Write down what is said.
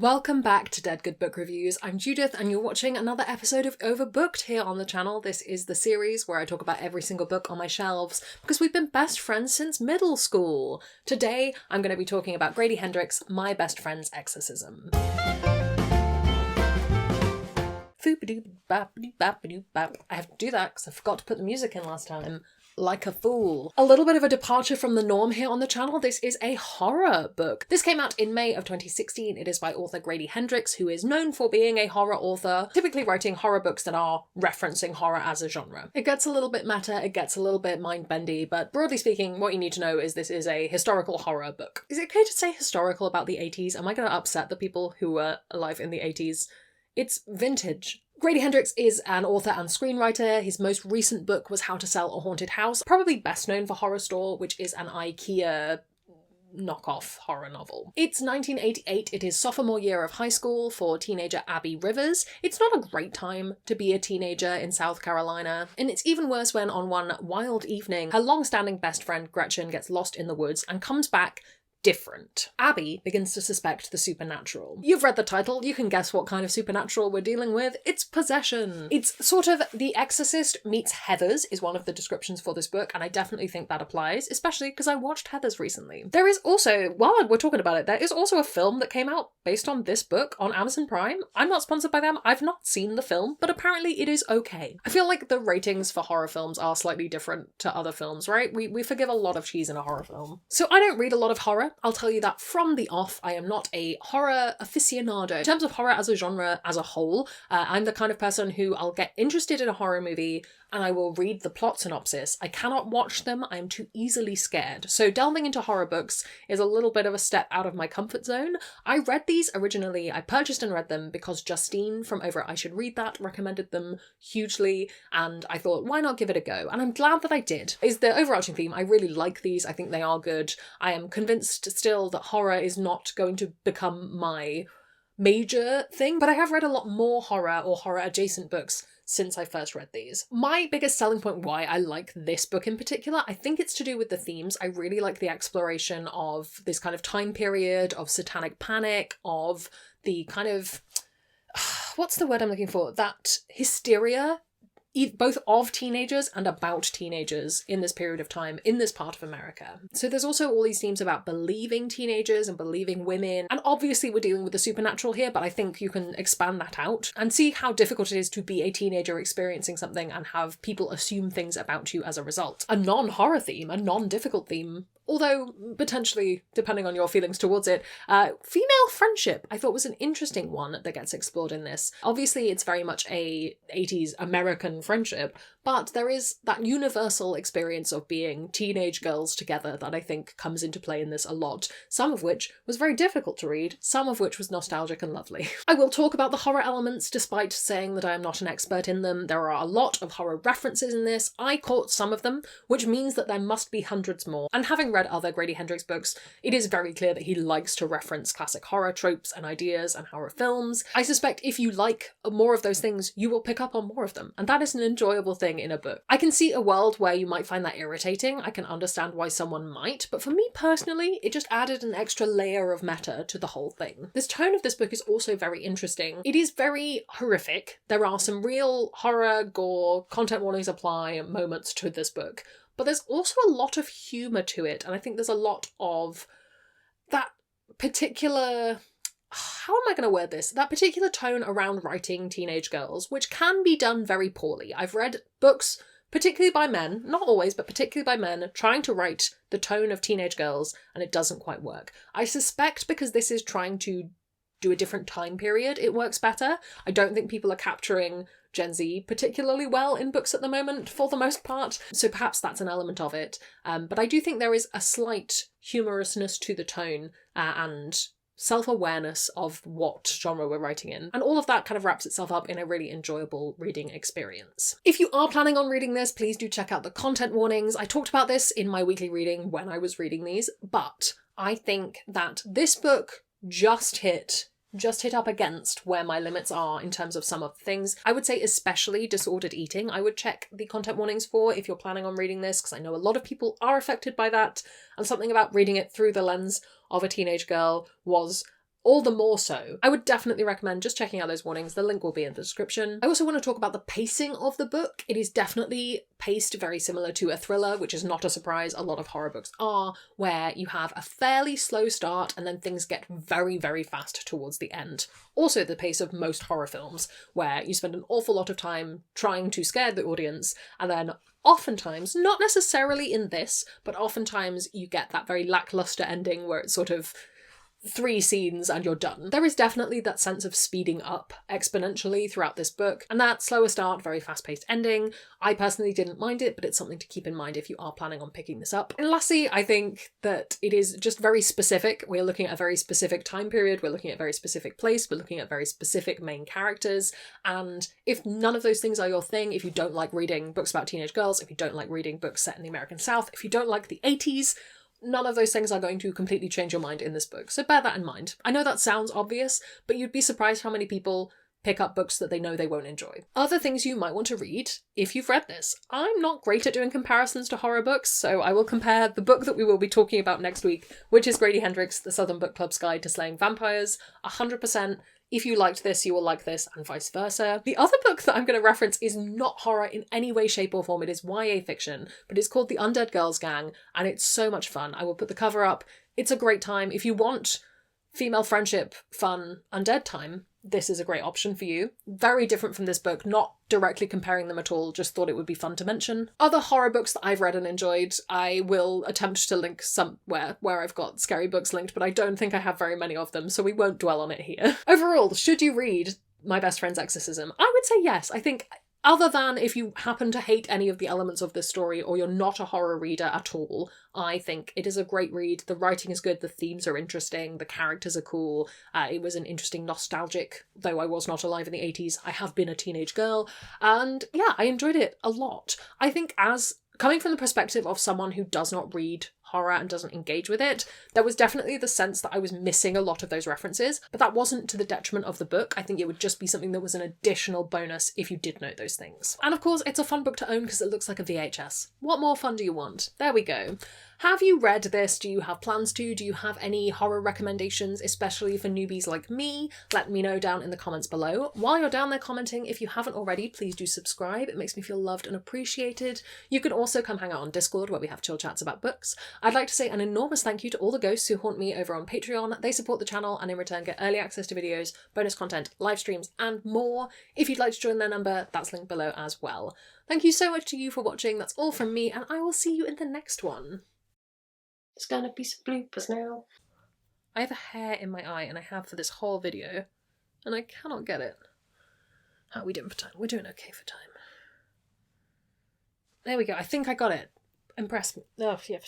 Welcome back to Dead Good Book Reviews. I'm Judith and you're watching another episode of Overbooked here on the channel. This is the series where I talk about every single book on my shelves because we've been best friends since middle school. Today I'm going to be talking about Grady Hendrix, My Best Friend's Exorcism. I have to do that because I forgot to put the music in last time. Like a fool. A little bit of a departure from the norm here on the channel. This is a horror book. This came out in May of 2016. It is by author Grady Hendrix, who is known for being a horror author, typically writing horror books that are referencing horror as a genre. It gets a little bit meta, it gets a little bit mind-bendy, but broadly speaking, what you need to know is this is a historical horror book. Is it okay to say historical about the 80s? Am I going to upset the people who were alive in the 80s? It's vintage. Grady Hendrix is an author and screenwriter. His most recent book was How to Sell a Haunted House, probably best known for Horror Store, which is an IKEA knockoff horror novel. It's 1988, it is sophomore year of high school for teenager Abby Rivers. It's not a great time to be a teenager in South Carolina, and it's even worse when on one wild evening, her long-standing best friend Gretchen gets lost in the woods and comes back different. Abby begins to suspect the supernatural. You've read the title, you can guess what kind of supernatural we're dealing with. It's possession. It's sort of The Exorcist meets Heathers is one of the descriptions for this book, and I definitely think that applies, especially because I watched Heathers recently. There is also, while we're talking about it, there is also a film that came out based on this book on Amazon Prime. I'm not sponsored by them, I've not seen the film, but apparently it is okay. I feel like the ratings for horror films are slightly different to other films, right? We forgive a lot of cheese in a horror film. So I don't read a lot of horror. I'll tell you that from the off. I am not a horror aficionado. In terms of horror as a genre as a whole, I'm the kind of person who I'll get interested in a horror movie and I will read the plot synopsis. I cannot watch them, I'm too easily scared. So delving into horror books is a little bit of a step out of my comfort zone. I read these originally, I purchased and read them because Justine from over at I Should Read That recommended them hugely, and I thought, why not give it a go? And I'm glad that I did. Is the overarching theme. I really like these, I think they are good. I am convinced still that horror is not going to become my major thing, but I have read a lot more horror or horror adjacent books since I first read these. My biggest selling point why I like this book in particular, I think it's to do with the themes. I really like the exploration of this kind of time period, of satanic panic, of the kind of, what's the word I'm looking for? That hysteria, both of teenagers and about teenagers in this period of time, in this part of America. So there's also all these themes about believing teenagers and believing women. And obviously we're dealing with the supernatural here, but I think you can expand that out and see how difficult it is to be a teenager experiencing something and have people assume things about you as a result. A non-horror theme, a non-difficult theme, although potentially, depending on your feelings towards it, female friendship I thought was an interesting one that gets explored in this. Obviously it's very much a 80s American friendship, but there is that universal experience of being teenage girls together that I think comes into play in this a lot, some of which was very difficult to read, some of which was nostalgic and lovely. I will talk about the horror elements despite saying that I am not an expert in them. There are a lot of horror references in this. I caught some of them, which means that there must be hundreds more. And having read other Grady Hendrix books, it is very clear that he likes to reference classic horror tropes and ideas and horror films. I suspect if you like more of those things, you will pick up on more of them, and that is an enjoyable thing in a book. I can see a world where you might find that irritating. I can understand why someone might, but for me personally, it just added an extra layer of meta to the whole thing. This tone of this book is also very interesting. It is very horrific. There are some real horror, gore, content warnings apply moments to this book, but there's also a lot of humour to it, and I think there's a lot of that particular, how am I going to word this? That particular tone around writing teenage girls, which can be done very poorly. I've read books, particularly by men, not always, but particularly by men, trying to write the tone of teenage girls, and it doesn't quite work. I suspect because this is trying to do a different time period, it works better. I don't think people are capturing Gen Z particularly well in books at the moment, for the most part, so perhaps that's an element of it. But I do think there is a slight humorousness to the tone and self-awareness of what genre we're writing in. And all of that kind of wraps itself up in a really enjoyable reading experience. If you are planning on reading this, please do check out the content warnings. I talked about this in my weekly reading when I was reading these, but I think that this book just hit up against where my limits are in terms of some of the things. I would say especially disordered eating, I would check the content warnings for if you're planning on reading this, because I know a lot of people are affected by that, and something about reading it through the lens of a teenage girl was all the more so. I would definitely recommend just checking out those warnings. The link will be in the description. I also want to talk about the pacing of the book. It is definitely paced very similar to a thriller, which is not a surprise. A lot of horror books are, where you have a fairly slow start and then things get very, very fast towards the end. Also the pace of most horror films, where you spend an awful lot of time trying to scare the audience, and then oftentimes, not necessarily in this, but oftentimes you get that very lackluster ending where it's sort of 3 scenes and you're done. There is definitely that sense of speeding up exponentially throughout this book, and that slower start, very fast-paced ending. I personally didn't mind it, but it's something to keep in mind if you are planning on picking this up. And lastly, I think that it is just very specific. We're looking at a very specific time period, we're looking at a very specific place, we're looking at very specific main characters, and if none of those things are your thing, if you don't like reading books about teenage girls, if you don't like reading books set in the American South, if you don't like the 80s, none of those things are going to completely change your mind in this book, so bear that in mind. I know that sounds obvious, but you'd be surprised how many people pick up books that they know they won't enjoy. Other things you might want to read if you've read this. I'm not great at doing comparisons to horror books, so I will compare the book that we will be talking about next week, which is Grady Hendrix, The Southern Book Club's Guide to Slaying Vampires. 100%. If you liked this, you will like this, and vice versa. The other book that I'm going to reference is not horror in any way, shape, or form. It is YA fiction, but it's called The Undead Girls Gang, and it's so much fun. I will put the cover up. It's a great time. If you want female friendship, fun, undead time, this is a great option for you. Very different from this book, not directly comparing them at all, just thought it would be fun to mention. Other horror books that I've read and enjoyed, I will attempt to link somewhere where I've got scary books linked, but I don't think I have very many of them, so we won't dwell on it here. Overall, should you read My Best Friend's Exorcism? I would say yes. I think, other than if you happen to hate any of the elements of this story or you're not a horror reader at all, I think it is a great read. The writing is good, the themes are interesting, the characters are cool. It was an interesting nostalgic, though I was not alive in the 80s, I have been a teenage girl, and yeah, I enjoyed it a lot. I think as coming from the perspective of someone who does not read horror and doesn't engage with it, there was definitely the sense that I was missing a lot of those references, but that wasn't to the detriment of the book. I think it would just be something that was an additional bonus if you did know those things. And of course, it's a fun book to own because it looks like a VHS. What more fun do you want? There we go. Have you read this? Do you have plans to? Do you have any horror recommendations, especially for newbies like me? Let me know down in the comments below. While you're down there commenting, if you haven't already, please do subscribe. It makes me feel loved and appreciated. You can also come hang out on Discord where we have chill chats about books. I'd like to say an enormous thank you to all the ghosts who haunt me over on Patreon. They support the channel and in return get early access to videos, bonus content, live streams, and more. If you'd like to join their number, that's linked below as well. Thank you so much to you for watching. That's all from me, and I will see you in the next one. There's gonna be some bloopers now. I have a hair in my eye, and I have for this whole video, and I cannot get it. How are we doing for time? We're doing okay for time. There we go. I think I got it. Impress me. Oh, yeah.